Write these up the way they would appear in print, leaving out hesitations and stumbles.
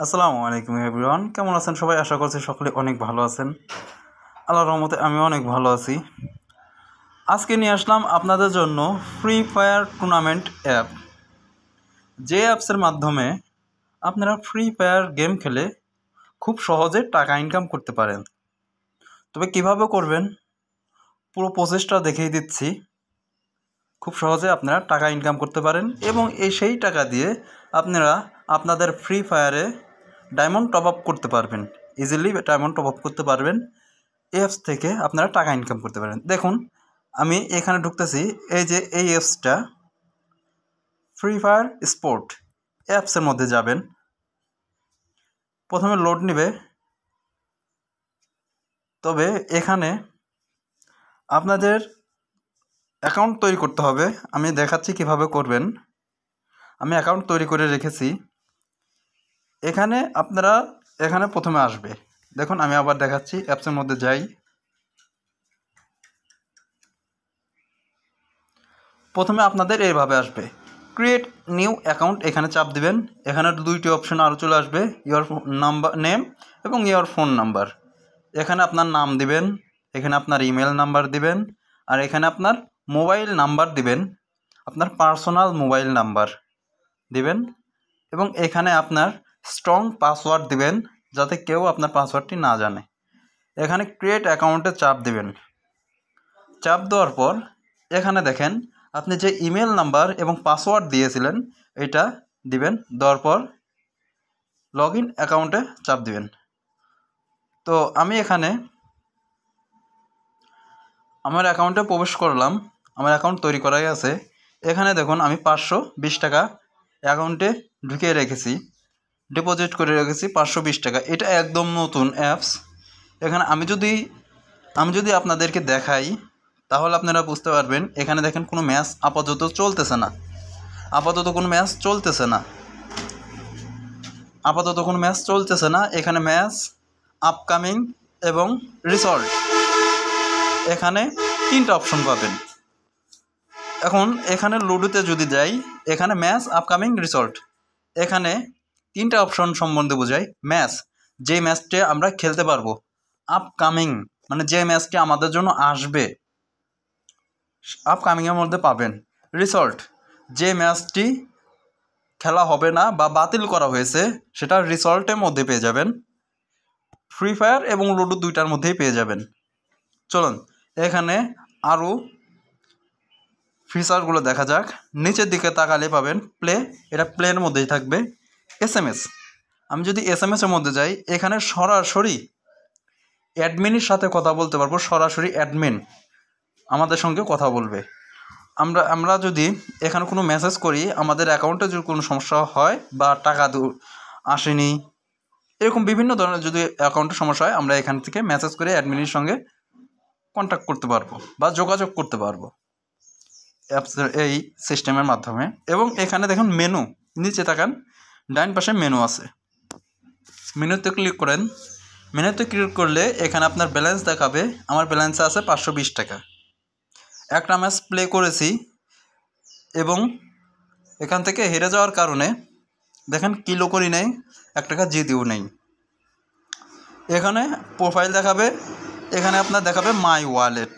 আসসালামু আলাইকুম এভরিওয়ান, কেমন আছেন সবাই? আশা করছি সকলে অনেক ভালো আছেন। আল্লাহর রহমতে আমি অনেক ভালো আছি। আজকে নিয়ে আসলাম আপনাদের জন্য ফ্রি ফায়ার টুর্নামেন্ট অ্যাপ। যে অ্যাপসের মাধ্যমে আপনারা ফ্রি ফায়ার গেম খেলে খুব সহজে টাকা ইনকাম করতে পারেন। তবে কিভাবে করবেন পুরো প্রসেসটা দেখিয়ে দিচ্ছি। খুব সহজে আপনারা টাকা ইনকাম করতে পারেন এবং সেই টাকা দিয়ে আপনারা আপনাদের ফ্রি ফায়ারে ডায়মন্ড টপ আপ করতে পারবেন। ইজিলি ডায়মন্ড টপ আপ করতে পারবেন। অ্যাপস থেকে আপনারা টাকা ইনকাম করতে পারেন। দেখুন, আমি এখানে ঢুকতেছি। এই যে এই অ্যাপসটা ফ্রি ফায়ার স্পোর্ট অ্যাপসের মধ্যে যাবেন। প্রথমে লোড নেবে, তবে এখানে আপনাদের অ্যাকাউন্ট তৈরি করতে হবে। আমি দেখাচ্ছি কিভাবে করবেন। আমি অ্যাকাউন্ট তৈরি করে রেখেছি। এখানে প্রথমে আসবে। দেখুন, আমি আবার দেখাচ্ছি। অ্যাপসের মধ্যে যাই। প্রথমে আপনাদের এইভাবে আসবে, ক্রিয়েট নিউ অ্যাকাউন্ট। এখানে চাপ দিবেন। এখানে দুইটি অপশন আরও চলে আসবে, ইয়োর নেম এবং ইয়োর ফোন নাম্বার। এখানে আপনার নাম দিবেন, এখানে আপনার ইমেল নাম্বার দিবেন, আর এখানে আপনার মোবাইল নাম্বার দিবেন, আপনার পার্সোনাল মোবাইল নাম্বার দিবেন, এবং এখানে আপনার স্ট্রং পাসওয়ার্ড দিবেন, যাতে কেউ আপনার পাসওয়ার্ডটি না জানে। এখানে ক্রিয়েট অ্যাকাউন্টে চাপ দিবেন। চাপ দেওয়ার পর এখানে দেখেন আপনি যে ইমেল নাম্বার এবং পাসওয়ার্ড দিয়েছিলেন এটা দিবেন। দেওয়ার পর লগ ইন অ্যাকাউন্টে চাপ দিবেন। তো আমি এখানে আমার অ্যাকাউন্টে প্রবেশ করলাম। আমার অ্যাকাউন্ট তৈরি করাই আছে। এখানে দেখুন আমি 520 টাকা অ্যাকাউন্টে ঢুকিয়ে রেখেছি, ডিপোজিট করে রেখেছি 520 টাকা। এটা একদম নতুন অ্যাপস। এখানে আমি যদি আপনাদেরকে দেখাই তাহলে আপনারা বুঝতে পারবেন। এখানে দেখেন কোনো ম্যাচ আপাতত চলতেছে না। এখানে ম্যাচ আপকামিং এবং রিসল্ট, এখানে 3টা অপশন পাবেন। এখন এখানে লুডোতে যদি যাই, এখানে ম্যাচ আপকামিং রিসল্ট, এখানে 3টা অপশন সম্বন্ধে বোঝায়। ম্যাচ, যে ম্যাচটি আমরা খেলতে পারবো। আপকামিং মানে যে ম্যাচটি আমাদের জন্য আসবে, আপকামিংয়ের মধ্যে পাবেন। রিসল্ট, যে ম্যাচটি খেলা হবে না বা বাতিল করা হয়েছে সেটা রিসল্টের মধ্যে পেয়ে যাবেন। ফ্রি ফায়ার এবং লুডো দুইটার মধ্যেই পেয়ে যাবেন। চলুন এখানে আরও ফিচারগুলো দেখা যাক। নিচের দিকে তাকালে পাবেন প্লে, এটা প্লের মধ্যেই থাকবে। এসএমএস, আমি যদি এসএমএসের মধ্যে যাই, এখানে সরাসরি অ্যাডমিনের সাথে কথা বলতে পারবো। সরাসরি অ্যাডমিন আমাদের সঙ্গে কথা বলবে। আমরা যদি এখানে কোনো মেসেজ করি, আমাদের অ্যাকাউন্টে যদি কোনো সমস্যা হয় বা টাকা আসেনি, এরকম বিভিন্ন ধরনের যদি অ্যাকাউন্টে সমস্যা হয়, আমরা এখান থেকে মেসেজ করে অ্যাডমিনের সঙ্গে কন্ট্যাক্ট করতে পারবো বা যোগাযোগ করতে পারবো অ্যাপসের এই সিস্টেমের মাধ্যমে। এবং এখানে দেখুন মেনু, নিচে তাকান, ডাইন পাশে মেনু আছে। মেনুতে ক্লিক করেন। মেনুতে ক্লিক করলে এখানে আপনার ব্যালেন্স দেখাবে। আমার ব্যালেন্সে আছে 520 টাকা। একটা ম্যাচ প্লে করেছি এবং এখান থেকে হেরে যাওয়ার কারণে দেখেন কিলো করি নেই, 1 টাকা জিতেও নেই। এখানে প্রোফাইল দেখাবে, এখানে আপনার দেখাবে মাই ওয়ালেট।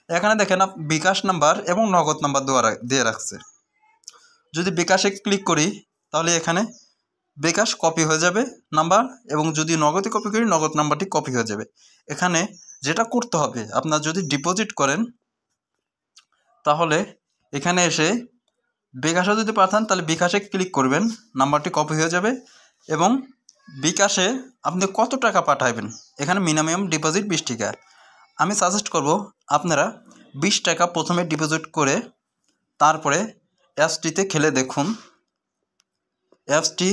এখানে দেখেন বিকাশ নাম্বার এবং নগদ নাম্বার দিয়ে রাখছে। যদি বিকাশে ক্লিক করি তাহলে এখানে বিকাশ কপি হয়ে যাবে নাম্বার, এবং যদি নগদে কপি করি নগদ নাম্বারটি কপি হয়ে যাবে। এখানে যেটা করতে হবে, আপনার যদি ডিপোজিট করেন তাহলে এখানে এসে বিকাশে যদি পাঠান তাহলে বিকাশে ক্লিক করবেন, নাম্বারটি কপি হয়ে যাবে। এবং বিকাশে আপনি কত টাকা পাঠাবেন, এখানে মিনিমাম ডিপোজিট 20 টাকা। আমি সাজেস্ট করব আপনারা 20 টাকা প্রথমে ডিপোজিট করে তারপরে অ্যাপসটিতে খেলে দেখুন অ্যাপসটি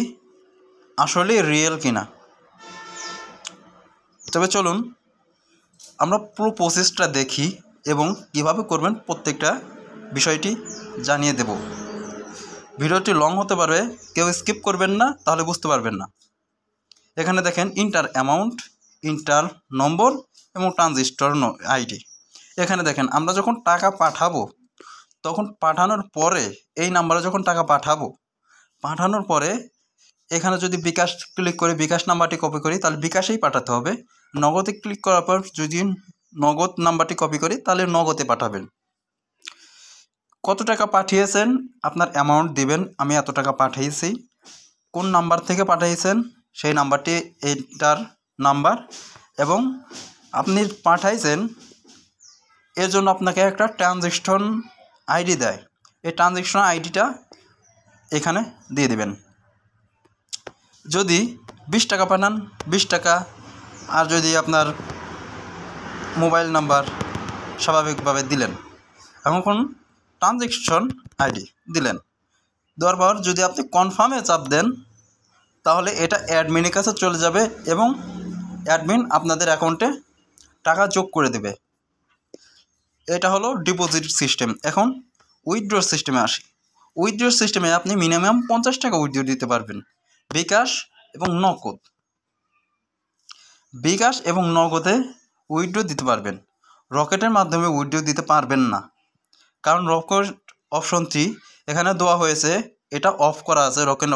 আসলে রিয়েল কিনা। তবে চলুন আমরা পুরো প্রসেসটা দেখি এবং কীভাবে করবেন প্রত্যেকটা বিষয়টি জানিয়ে দেব। ভিডিওটি লং হতে পারে, কেউ স্কিপ করবেন না, তাহলে বুঝতে পারবেন না। এখানে দেখেন ইন্টার অ্যামাউন্ট, ইন্টার নম্বর এবং ট্রানজিস্টর আইডি। এখানে দেখেন আমরা যখন টাকা পাঠাবো, তখন পাঠানোর পরে এই নাম্বারে যখন টাকা পাঠানোর পরে এখানে যদি বিকাশ ক্লিক করে বিকাশ নাম্বারটি কপি করি তাহলে বিকাশেই পাঠাতে হবে। নগদে ক্লিক করার পর যদি নগদ নাম্বারটি কপি করি তাহলে নগদে পাঠাবেন। কত টাকা পাঠিয়েছেন আপনার অ্যামাউন্ট দিবেন, আমি এত টাকা পাঠিয়েছি। কোন নাম্বার থেকে পাঠিয়েছেন সেই নাম্বারটি এইটার নাম্বার, এবং আপনি পাঠাইছেন এর জন্য আপনাকে একটা ট্রানজ্যাকশন আইডি দেয়, এই ট্রানজ্যাকশন আইডিটা এখানে দিয়ে দিবেন। যদি 20 টাকা পাঠান 20 টাকা, আর যদি আপনার মোবাইল নাম্বার স্বাভাবিকভাবে দিলেন, এখন ট্রানজ্যাকশন আইডি দিলেন। দেওয়ার পর যদি আপনি কনফার্মে চাপ দেন তাহলে এটা অ্যাডমিনের কাছে চলে যাবে এবং অ্যাডমিন আপনাদের অ্যাকাউন্টে টাকা যোগ করে দেবে। এটা হলো ডিপোজিট সিস্টেম। এখন উইথড্র সিস্টেমে আসি। উইথড্র সিস্টেমে আপনি মিনিমাম 50 টাকা উইথড্র দিতে পারবেন বিকাশ এবং নগদ। বিকাশ এবং নগদে উইথড্র দিতে পারবেন, রকেটের মাধ্যমে উইথড্র দিতে পারবেন না, কারণ রকেট অপশনটি এখানে দেওয়া হয়েছে, এটা অফ করা আছে। রকেট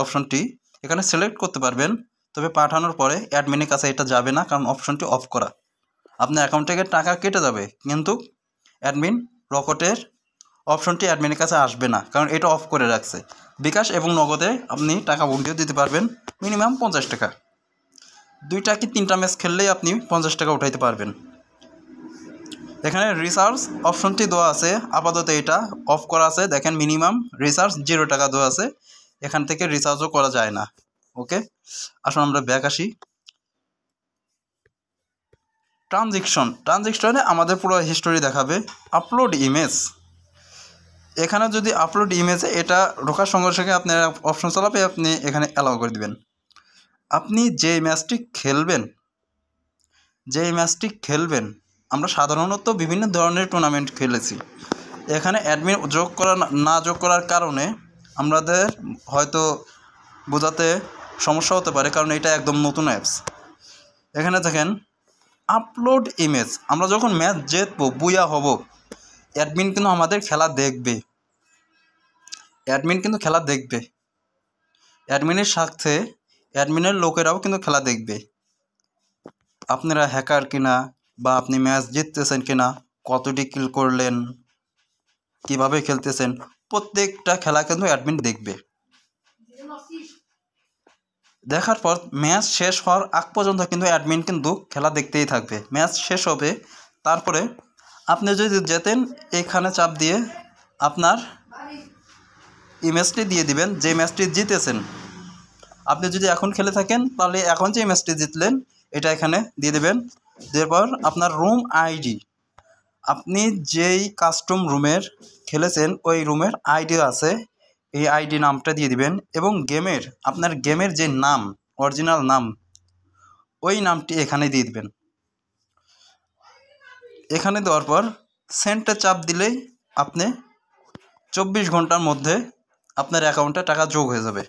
অপশনটি এখানে সিলেক্ট করতে পারবেন, তবে পাঠানোর পরে অ্যাডমিনের কাছে এটা যাবে না, কারণ অপশনটি অফ করা। আপনার অ্যাকাউন্ট থেকে টাকা কেটে যাবে, কিন্তু অ্যাডমিন রকেটের অপশনটি অ্যাডমিনের কাছে আসবে না, কারণ এটা অফ করে রাখছে। বিকাশ এবং নগদে আপনি টাকা উইথড্র দিতে পারবেন মিনিমাম 50 টাকা। 2টা কি 3টা ম্যাচ খেললেই আপনি 50 টাকা উঠাইতে পারবেন। এখানে রিচার্জ অপশনটি দেওয়া আছে, আপাতত এটা অফ করা আছে। দেখেন মিনিমাম রিচার্জ 0 টাকা দেওয়া আছে, এখান থেকে রিচার্জও করা যায় না। ওকে, আসুন আমরা ব্যাক আসি। ট্রানজ্যাকশনে আমাদের পুরো হিস্টোরি দেখাবে। আপলোড ইমেজ, এখানে যদি আপলোড ইমেজে এটা ঢোকার সঙ্গে সঙ্গে আপনার অপশন চালাবে, আপনি এখানে অ্যালাউ করে দিবেন। আপনি যে ম্যাচটি খেলবেন, আমরা সাধারণত বিভিন্ন ধরনের টুর্নামেন্ট খেলেছি। এখানে অ্যাডমিন যোগ করার কারণে আমাদের হয়তো বোঝাতে সমস্যা হতে পারে, কারণ এটা একদম নতুন অ্যাপস। এখানে দেখেন আপলোড ইমেজ, আমরা যখন ম্যাচ জিতবো, বুয়া হব, অ্যাডমিন কিন্তু আমাদের খেলা দেখবে। অ্যাডমিনের সাথে অ্যাডমিনের লোকেরাও কিন্তু খেলা দেখবে, আপনারা হ্যাকার কিনা, বা আপনি ম্যাচ জিততেছেন কিনা, কতটি কিল করলেন, কিভাবে খেলতেছেন, প্রত্যেকটা খেলা কিন্তু অ্যাডমিন দেখবে। দেখার পর ম্যাচ শেষ হওয়ার আগ পর্যন্ত কিন্তু অ্যাডমিন কিন্তু খেলা দেখতেই থাকবে। ম্যাচ শেষ হবে, তারপরে আপনি যদি জেতেন এখানে চাপ দিয়ে আপনার ইমেজটি দিয়ে দিবেন, যে ম্যাচটি জিতেছেন। আপনি যদি এখন খেলে থাকেন তাহলে এখন যে ম্যাচটি জিতলেন এটা এখানে দিয়ে দেবেন। দেওয়ার পর আপনার রুম আইডি, আপনি যেই কাস্টম রুমের খেলেছেন ওই রুমের আইডি আছে, এই আইডি নামটা দিয়ে দিবেন, এবং আপনার গেমের যে নাম, অরিজিনাল নাম, ওই নামটি এখানে দিয়ে দিবেন। এখানে দেওয়ার পর সেন্টে চাপ দিলেই আপনি 24 ঘন্টার মধ্যে আপনার অ্যাকাউন্টে টাকা যোগ হয়ে যাবে।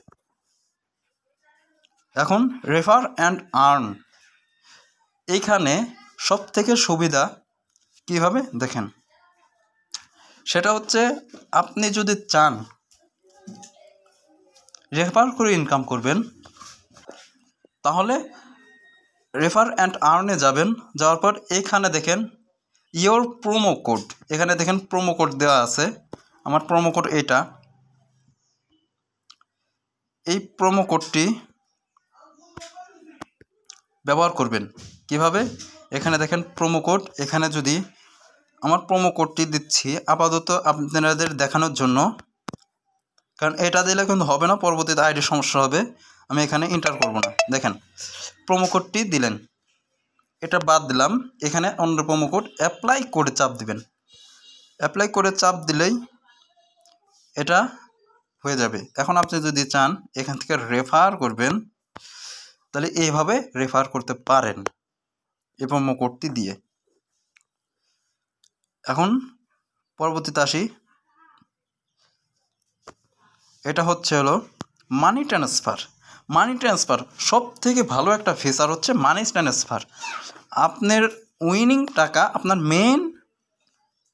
এখন রেফার অ্যান্ড আর্ন, এইখানে সবথেকে সুবিধা কিভাবে দেখেন, সেটা হচ্ছে আপনি যদি চান রেফার করে ইনকাম করবেন, তাহলে রেফার অ্যান্ড আর্নে যাবেন। যাওয়ার পর এইখানে দেখেন ইয়োর প্রোমো কোড, এখানে দেখেন প্রোমো কোড দেওয়া আছে। আমার প্রোমো কোড এটা, এই প্রোমো কোডটি ব্যবহার করবেন কিভাবে, এখানে দেখেন প্রোমো কোড। এখানে যদি আমার প্রোমো কোডটি দিচ্ছি আপাতত আপনাদের দেখানোর জন্য, কারণ এটা দিলে কিন্তু হবে না, পরবর্তীতে আইডি সমস্যা হবে, আমি এখানে এন্টার করব না। দেখেন প্রোমো কোডটি দিলেন, এটা বাদ দিলাম, এখানে অন্য প্রোমো কোড অ্যাপ্লাই করে চাপ দিবেন। অ্যাপ্লাই করে চাপ দিলেই এটা হয়ে যাবে। এখন আপনি যদি চান এখান থেকে রেফার করবেন, তাহলে এইভাবে রেফার করতে পারেন এই প্রোমো কোডটি দিয়ে। এখন পরবর্তীতে আসি, এটা হলো মানি ট্রান্সফার। সব থেকে ভালো একটা ফিচার হচ্ছে মানি ট্রান্সফার। আপনার উইনিং টাকা আপনার মেইন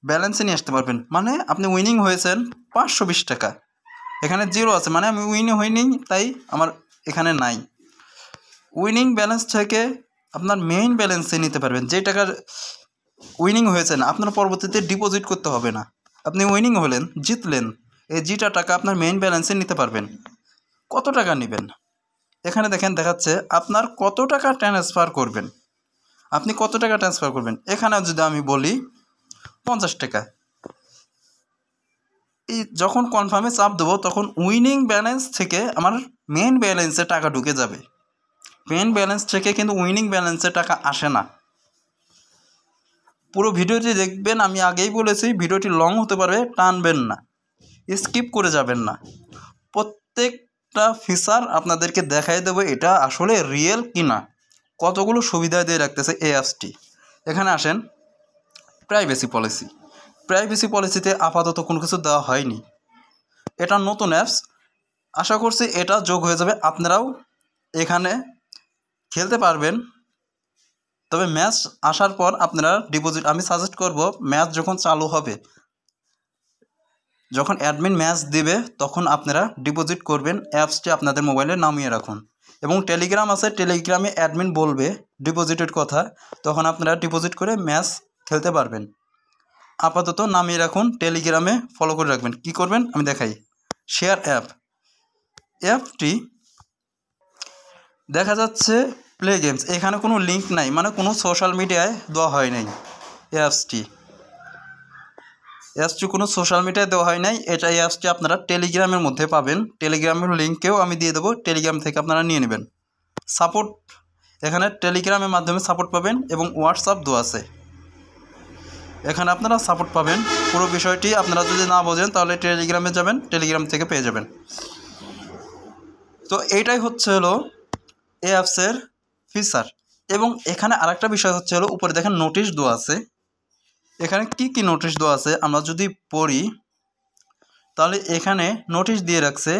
ব্যালেন্সে নিয়ে আসতে পারবেন। মানে আপনি উইনিং হয়েছেন 520 টাকা, এখানে 0 আছে, মানে আমি উইনিং হইনি, তাই আমার এখানে নাই। উইনিং ব্যালেন্স থেকে আপনার মেইন ব্যালেন্সে নিতে পারবেন। যে টাকার উইনিং হয়েছে না, আপনার পরবর্তীতে ডিপোজিট করতে হবে না। আপনি উইনিং হলেন, জিতলেন, এই জিটা টাকা আপনার মেইন ব্যালেন্সে নিতে পারবেন। কত টাকা নেবেন এখানে দেখেন দেখাচ্ছে আপনার কত টাকা ট্রান্সফার করবেন। আপনি কত টাকা ট্রান্সফার করবেন, এখানে যদি আমি বলি 50 টাকা, এই যখন কনফার্মে চাপ দেবো তখন উইনিং ব্যালেন্স থেকে আমার মেইন ব্যালেন্সে টাকা ঢুকে যাবে। মেইন ব্যালেন্স থেকে কিন্তু উইনিং ব্যালেন্সে টাকা আসে না। পুরো ভিডিওটি দেখবেন, আমি আগেই বলেছি ভিডিওটি লং হতে পারে, টানবেন না, স্কিপ করে যাবেন না। প্রত্যেকটা ফিচার আপনাদেরকে দেখাই দেবো এটা আসলে রিয়েল কি না, কতগুলো সুবিধা দিয়ে রাখতেছে এই অ্যাপসটি। এখানে আসেন প্রাইভেসি পলিসি। প্রাইভেসি পলিসিতে আপাতত কোনো কিছু দেওয়া হয়নি, এটা নতুন অ্যাপস। আশা করছি এটা যোগ হয়ে যাবে, আপনারাও এখানে খেলতে পারবেন। তবে ম্যাচ আসার পর আপনারা ডিপোজিট, আমি সাজেস্ট করব ম্যাচ যখন চালু হবে, যখন অ্যাডমিন ম্যাচ দেবে তখন আপনারা ডিপোজিট করবেন। অ্যাপসটি আপনাদের মোবাইলে নামিয়ে রাখুন এবং টেলিগ্রাম আছে, টেলিগ্রামে অ্যাডমিন বলবে ডিপোজিটের কথা, তখন আপনারা ডিপোজিট করে ম্যাচ খেলতে পারবেন। আপাতত নামিয়ে রাখুন, টেলিগ্রামে ফলো করে রাখবেন। কি করবেন আমি দেখাই। শেয়ার অ্যাপটি দেখা যাচ্ছে প্লে গেমস, এখানে কোনো লিঙ্ক নাই, মানে কোনো সোশ্যাল মিডিয়ায় দেওয়া হয় নাই। অ্যাপসটি কোনো সোশ্যাল মিডিয়ায় দেওয়া হয় নাই। এটা অ্যাপসটি আপনারা টেলিগ্রামের মধ্যে পাবেন, টেলিগ্রামের লিঙ্কেও আমি দিয়ে দেবো, টেলিগ্রাম থেকে আপনারা নিয়ে নেবেন। সাপোর্ট এখানে টেলিগ্রামের মাধ্যমে সাপোর্ট পাবেন এবং হোয়াটসঅ্যাপ দেওয়া আছে, এখানে আপনারা সাপোর্ট পাবেন। পুরো বিষয়টি আপনারা যদি না বোঝেন তাহলে টেলিগ্রামে যাবেন, টেলিগ্রাম থেকে পেয়ে যাবেন। তো এইটাই হচ্ছে হলো এই অ্যাপসের ফিচার। এবং এখানে আরেকটা বিষয় হচ্ছে হলো উপরে দেখেন নোটিশ দেওয়া আছে। এখানে কি কি নোটিশ দেওয়া আছে আমরা যদি পড়ি তাহলে এখানে নোটিশ দিয়ে রাখছে,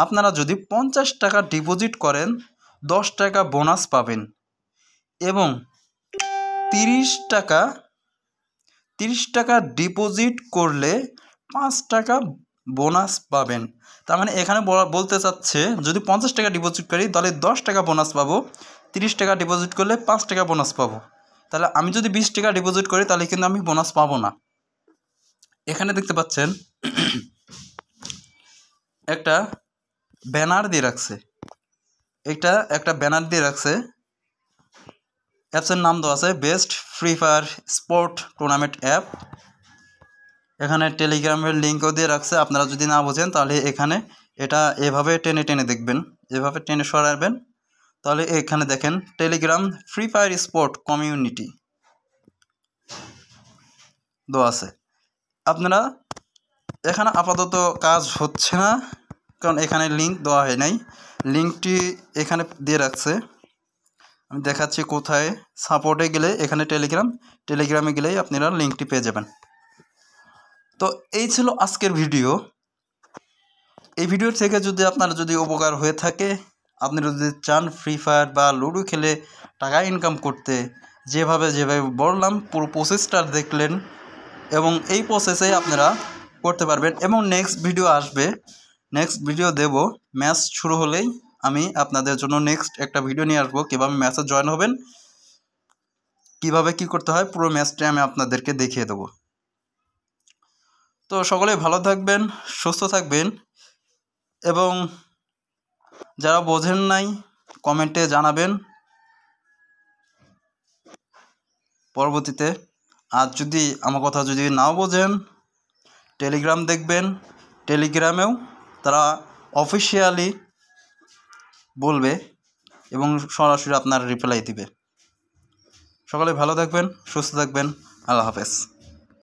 আপনারা যদি 50 টাকা ডিপোজিট করেন 10 টাকা বোনাস পাবেন এবং 30 টাকা ডিপোজিট করলে 5 টাকা বোনাস পাবেন। তার মানে এখানে বলতে চাচ্ছে যদি 50 টাকা ডিপোজিট করি তাহলে 10 টাকা বোনাস পাবো, 30 টাকা ডিপোজিট করলে 5 টাকা বোনাস পাবো। তাহলে আমি যদি 20 টাকা ডিপোজিট করি তাহলে কিন্তু আমি বোনাস পাবো না। এখানে দেখতে পাচ্ছেন একটা ব্যানার দিয়ে রাখছে, একটা ব্যানার দিয়ে রাখছে। অ্যাপসের নাম দেওয়া আছে best free fire sport tournament app. এখানে টেলিগ্রামের লিঙ্কও দিয়ে রাখছে, আপনারা যদি না বোঝেন তাহলে এখানে এটা এভাবে টেনে টেনে দেখবেন, এভাবে টেনে সরাবেন, তাহলে এখানে দেখেন Telegram free fire sport community দেওয়া আছে। আপনারা এখানে আপাতত কাজ হচ্ছে না কারণ এখানে লিঙ্ক দেওয়া হয় নাই, লিঙ্কটি এখানে দিয়ে রাখছে। আমি দেখাচ্ছি কোথায়, সাপোর্টে গেলে এখানে টেলিগ্রামে গেলেই আপনারা লিঙ্কটি পেয়ে যাবেন। তো এই ছিল আজকের ভিডিও। এই ভিডিও থেকে যদি আপনার উপকার হয়ে থাকে, আপনি যদি চান ফ্রি ফায়ার বা লুডো খেলে টাকা ইনকাম করতে, যেভাবে বললাম পুরো প্রসেসটা দেখলেন এবং এই প্রসেসে আপনারা করতে পারবেন। এবং নেক্সট ভিডিও আসবে, নেক্সট ভিডিও দেব, ম্যাচ শুরু হলেই আমি আপনাদের জন্য নেক্সট একটা ভিডিও নিয়ে আসবো, কীভাবে ম্যাচে জয়েন হবেন, কীভাবে কী করতে হয়, পুরো ম্যাচটা আমি আপনাদেরকে দেখিয়ে দেবো। তো সকলে ভালো থাকবেন, সুস্থ থাকবেন এবং যারা বোঝেন নাই কমেন্টে জানাবেন পরবর্তীতে। আর যদি আমার কথা যদি নাও বোঝেন টেলিগ্রাম দেখবেন, টেলিগ্রামেও তারা অফিসিয়ালি বলবে এবং সরাসরি আপনার রিপ্লাই দিবে। সকলে ভালো থাকবেন, সুস্থ থাকবেন, আল্লাহ হাফেজ।